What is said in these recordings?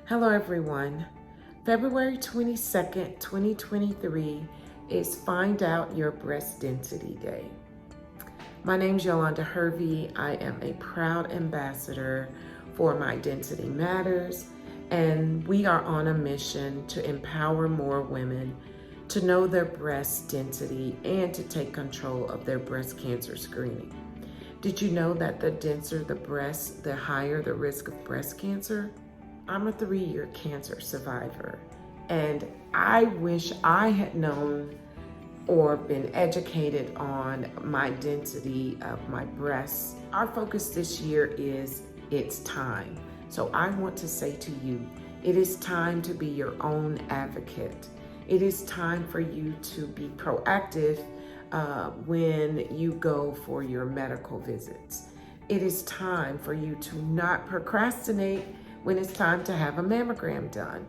Hello, everyone. February 22nd, 2023 is Find Out Your Breast Density Day. My name is Yolanda Hervey. I am a proud ambassador for My Density Matters, and we are on a mission to empower more women to know their breast density and to take control of their breast cancer screening. Did you know that the denser the breast, the higher the risk of breast cancer? I'm a 3-year cancer survivor, and I wish I had known or been educated on my density of my breasts. Our focus this year is it's time. So I want to say to you, it is time to be your own advocate. It is time for you to be proactive when you go for your medical visits. It is time for you to not procrastinate when it's time to have a mammogram done.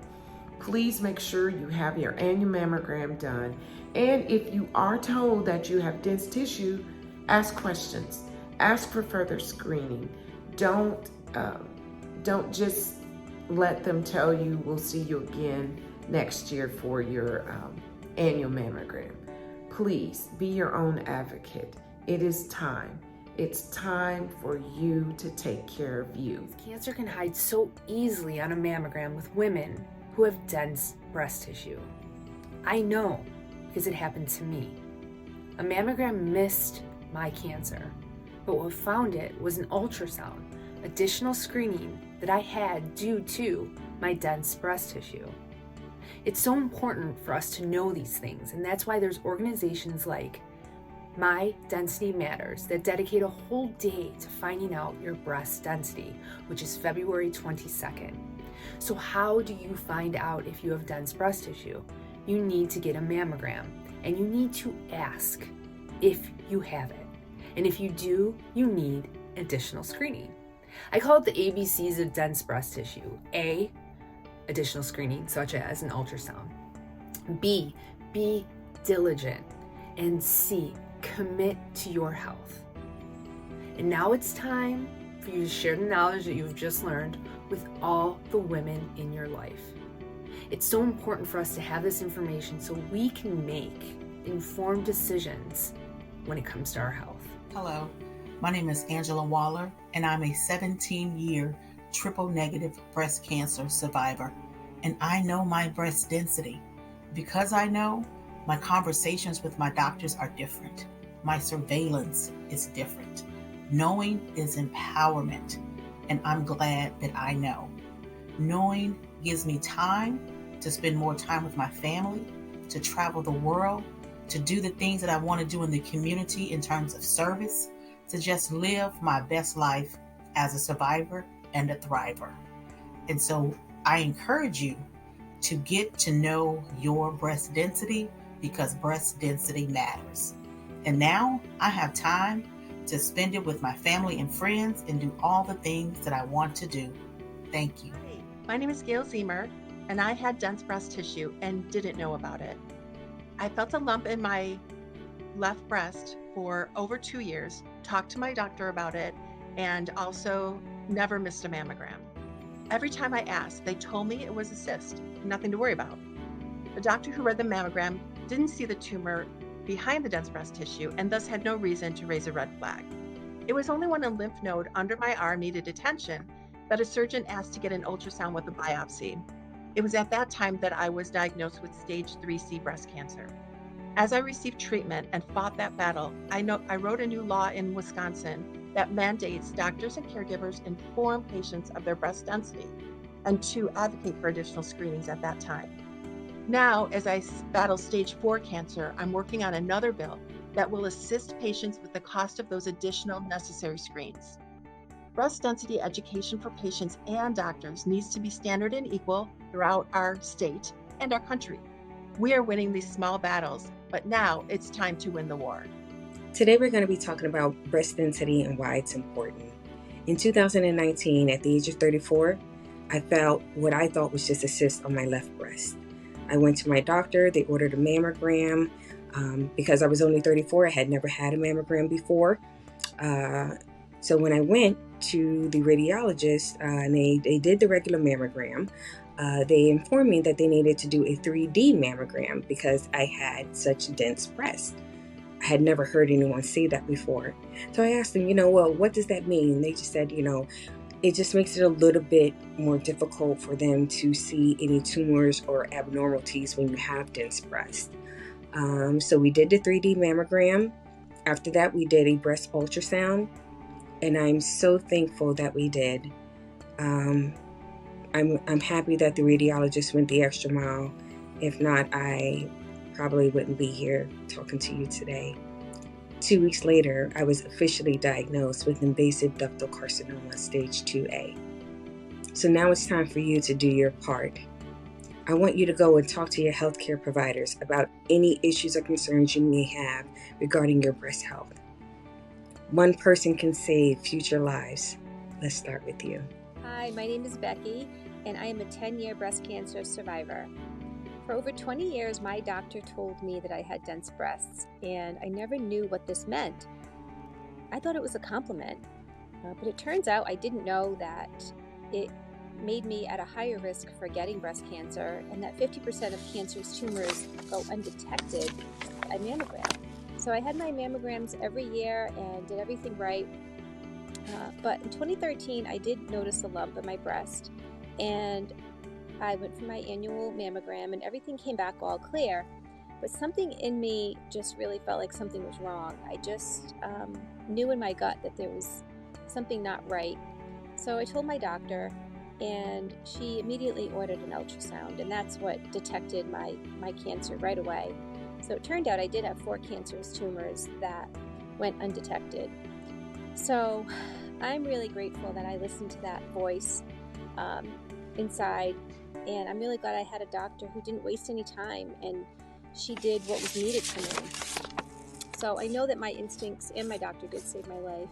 Please make sure you have your annual mammogram done. And if you are told that you have dense tissue, ask questions. Ask for further screening. Don't just let them tell you we'll see you again next year for your annual mammogram. Please be your own advocate. It is time. It's time for you to take care of you. Cancer can hide so easily on a mammogram with women who have dense breast tissue. I know because it happened to me. A mammogram missed my cancer, but what found it was an ultrasound, additional screening that I had due to my dense breast tissue. It's so important for us to know these things, and that's why there's organizations like My Density Matters that dedicate a whole day to finding out your breast density, which is February 22nd. So how do you find out if you have dense breast tissue? You need to get a mammogram, and you need to ask if you have it. And if you do, you need additional screening. I call it the ABCs of dense breast tissue. A, additional screening, such as an ultrasound. B, be diligent. And C, commit to your health. And now it's time for you to share the knowledge that you've just learned with all the women in your life. It's so important for us to have this information so we can make informed decisions when it comes to our health. Hello, my name is Angela Waller, and I'm a 17-year triple negative breast cancer survivor, and I know my breast density. Because I know, my conversations with my doctors are different. My surveillance is different. Knowing is empowerment, and I'm glad that I know. Knowing gives me time to spend more time with my family, to travel the world, to do the things that I want to do in the community in terms of service, to just live my best life as a survivor and a thriver. And so I encourage you to get to know your breast density because breast density matters. And now I have time to spend it with my family and friends and do all the things that I want to do. Thank you. Hi, my name is Gail Zemer, and I had dense breast tissue and didn't know about it. I felt a lump in my left breast for over 2 years, talked to my doctor about it, and also never missed a mammogram. Every time I asked, they told me it was a cyst, nothing to worry about. The doctor who read the mammogram didn't see the tumor behind the dense breast tissue and thus had no reason to raise a red flag. It was only when a lymph node under my arm needed attention that a surgeon asked to get an ultrasound with a biopsy. It was at that time that I was diagnosed with stage 3C breast cancer. As I received treatment and fought that battle, I wrote a new law in Wisconsin that mandates doctors and caregivers inform patients of their breast density and to advocate for additional screenings at that time. Now, as I battle stage 4 cancer, I'm working on another bill that will assist patients with the cost of those additional necessary screens. Breast density education for patients and doctors needs to be standard and equal throughout our state and our country. We are winning these small battles, but now it's time to win the war. Today we're going to be talking about breast density and why it's important. In 2019, at the age of 34, I felt what I thought was just a cyst on my left breast. I went to my doctor, they ordered a mammogram. Because I was only 34, I had never had a mammogram before. So when I went to the radiologist and they did the regular mammogram, they informed me that they needed to do a 3D mammogram because I had such dense breasts. I had never heard anyone say that before. So I asked them, well, what does that mean? They just said, it just makes it a little bit more difficult for them to see any tumors or abnormalities when you have dense breasts. So we did the 3D mammogram. After that, we did a breast ultrasound, and I'm so thankful that we did. I'm happy that the radiologist went the extra mile. If not, I probably wouldn't be here talking to you today. 2 weeks later, I was officially diagnosed with invasive ductal carcinoma stage 2A. So now it's time for you to do your part. I want you to go and talk to your healthcare providers about any issues or concerns you may have regarding your breast health. One person can save future lives. Let's start with you. Hi, my name is Becky, and I am a 10-year breast cancer survivor. For over 20 years, my doctor told me that I had dense breasts, and I never knew what this meant. I thought it was a compliment, but it turns out I didn't know that it made me at a higher risk for getting breast cancer, and that 50% of cancerous tumors go undetected at mammogram. So I had my mammograms every year and did everything right. But in 2013, I did notice a lump in my breast, and I went for my annual mammogram and everything came back all clear, but something in me just really felt like something was wrong. I just knew in my gut that there was something not right. So I told my doctor, and she immediately ordered an ultrasound, and that's what detected my cancer right away. So it turned out I did have 4 cancerous tumors that went undetected. So I'm really grateful that I listened to that voice inside, and I'm really glad I had a doctor who didn't waste any time, and she did what was needed for me. So I know that my instincts and my doctor did save my life,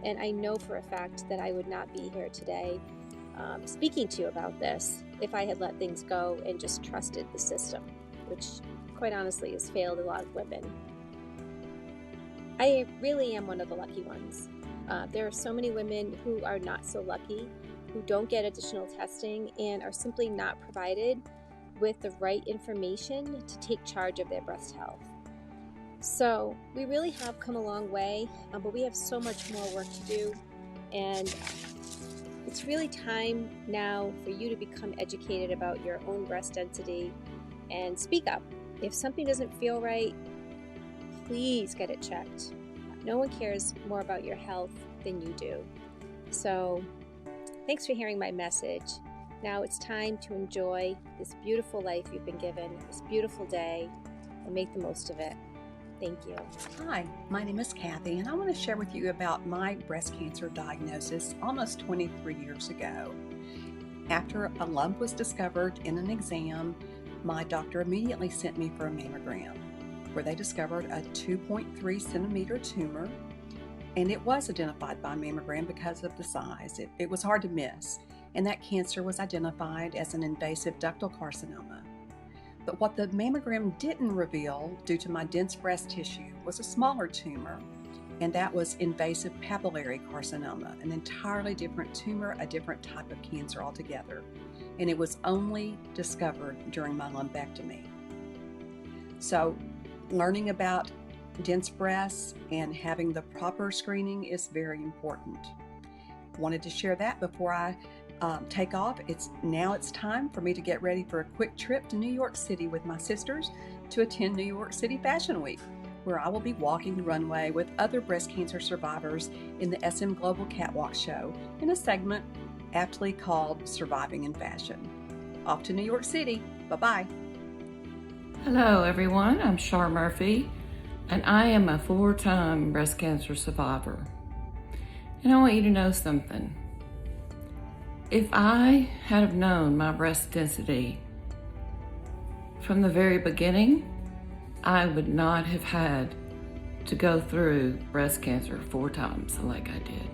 and I know for a fact that I would not be here today speaking to you about this if I had let things go and just trusted the system, which quite honestly has failed a lot of women. I really am one of the lucky ones. There are so many women who are not so lucky, who don't get additional testing and are simply not provided with the right information to take charge of their breast health. So we really have come a long way, but we have so much more work to do, and it's really time now for you to become educated about your own breast density and speak up. If something doesn't feel right, please get it checked. No one cares more about your health than you do. So thanks for hearing my message. Now it's time to enjoy this beautiful life you've been given, this beautiful day, and make the most of it. Thank you. Hi, my name is Kathy, and I want to share with you about my breast cancer diagnosis almost 23 years ago. After a lump was discovered in an exam, my doctor immediately sent me for a mammogram, where they discovered a 2.3 centimeter tumor, and it was identified by mammogram because of the size. It was hard to miss, and that cancer was identified as an invasive ductal carcinoma. But what the mammogram didn't reveal, due to my dense breast tissue, was a smaller tumor, and that was invasive papillary carcinoma, an entirely different tumor, a different type of cancer altogether. And it was only discovered during my lumpectomy. So learning about dense breasts and having the proper screening is very important. Wanted to share that before I take off. It's time for me to get ready for a quick trip to New York City with my sisters to attend New York City Fashion Week, where I will be walking the runway with other breast cancer survivors in the SM Global Catwalk Show in a segment aptly called Surviving in Fashion. Off to New York City. Bye-bye. Hello everyone, I'm Char Murphy, and I am a 4-time breast cancer survivor. And I want you to know something. If I had have known my breast density from the very beginning, I would not have had to go through breast cancer 4 times like I did.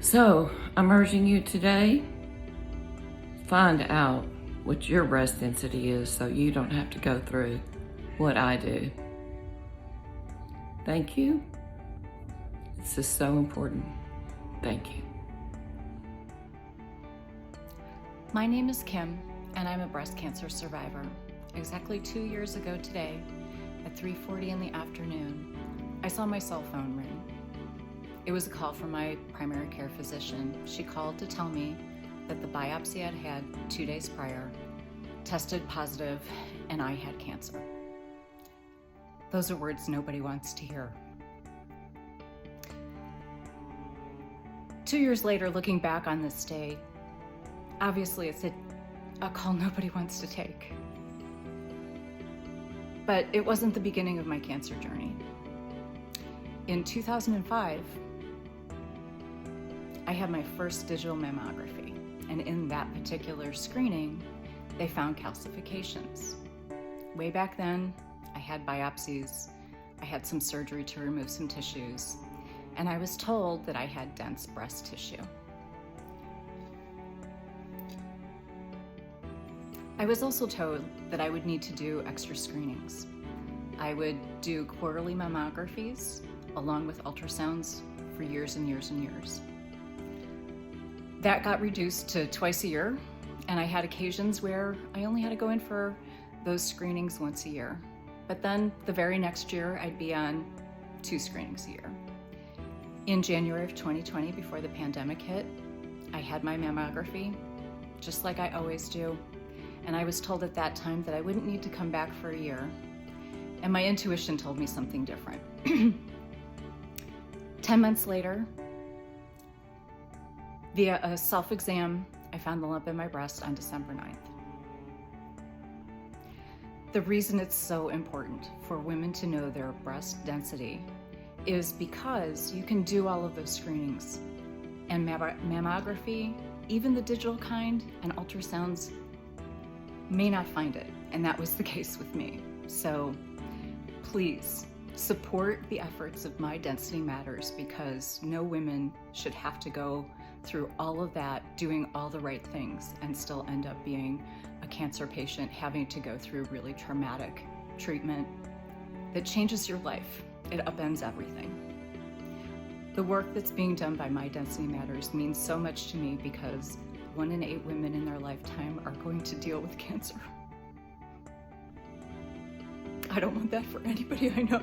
So I'm urging you today, find out what your breast density is so you don't have to go through what I do. Thank you. This is so important. Thank you. My name is Kim, and I'm a breast cancer survivor. Exactly 2 years ago today, at 3:40 in the afternoon, I saw my cell phone ring. It was a call from my primary care physician. She called to tell me that the biopsy I'd had 2 days prior tested positive and I had cancer. Those are words nobody wants to hear. 2 years later, looking back on this day, obviously it's a call nobody wants to take. But it wasn't the beginning of my cancer journey. In 2005, I had my first digital mammography, and in that particular screening, they found calcifications. Way back then, I had biopsies, I had some surgery to remove some tissues, and I was told that I had dense breast tissue. I was also told that I would need to do extra screenings. I would do quarterly mammographies along with ultrasounds for years and years and years. That got reduced to twice a year, and I had occasions where I only had to go in for those screenings once a year. But then the very next year, I'd be on 2 screenings a year. In January of 2020, before the pandemic hit, I had my mammography, just like I always do, and I was told at that time that I wouldn't need to come back for a year, and my intuition told me something different. 10 months later, via a self-exam, I found the lump in my breast on December 9th. The reason it's so important for women to know their breast density is because you can do all of those screenings, and mammography, even the digital kind, and ultrasounds may not find it, and that was the case with me. So please support the efforts of My Density Matters, because no women should have to go through all of that, doing all the right things, and still end up being a cancer patient, having to go through really traumatic treatment that changes your life. It upends everything. The work that's being done by My Density Matters means so much to me, because 1 in 8 women in their lifetime are going to deal with cancer. I don't want that for anybody I know.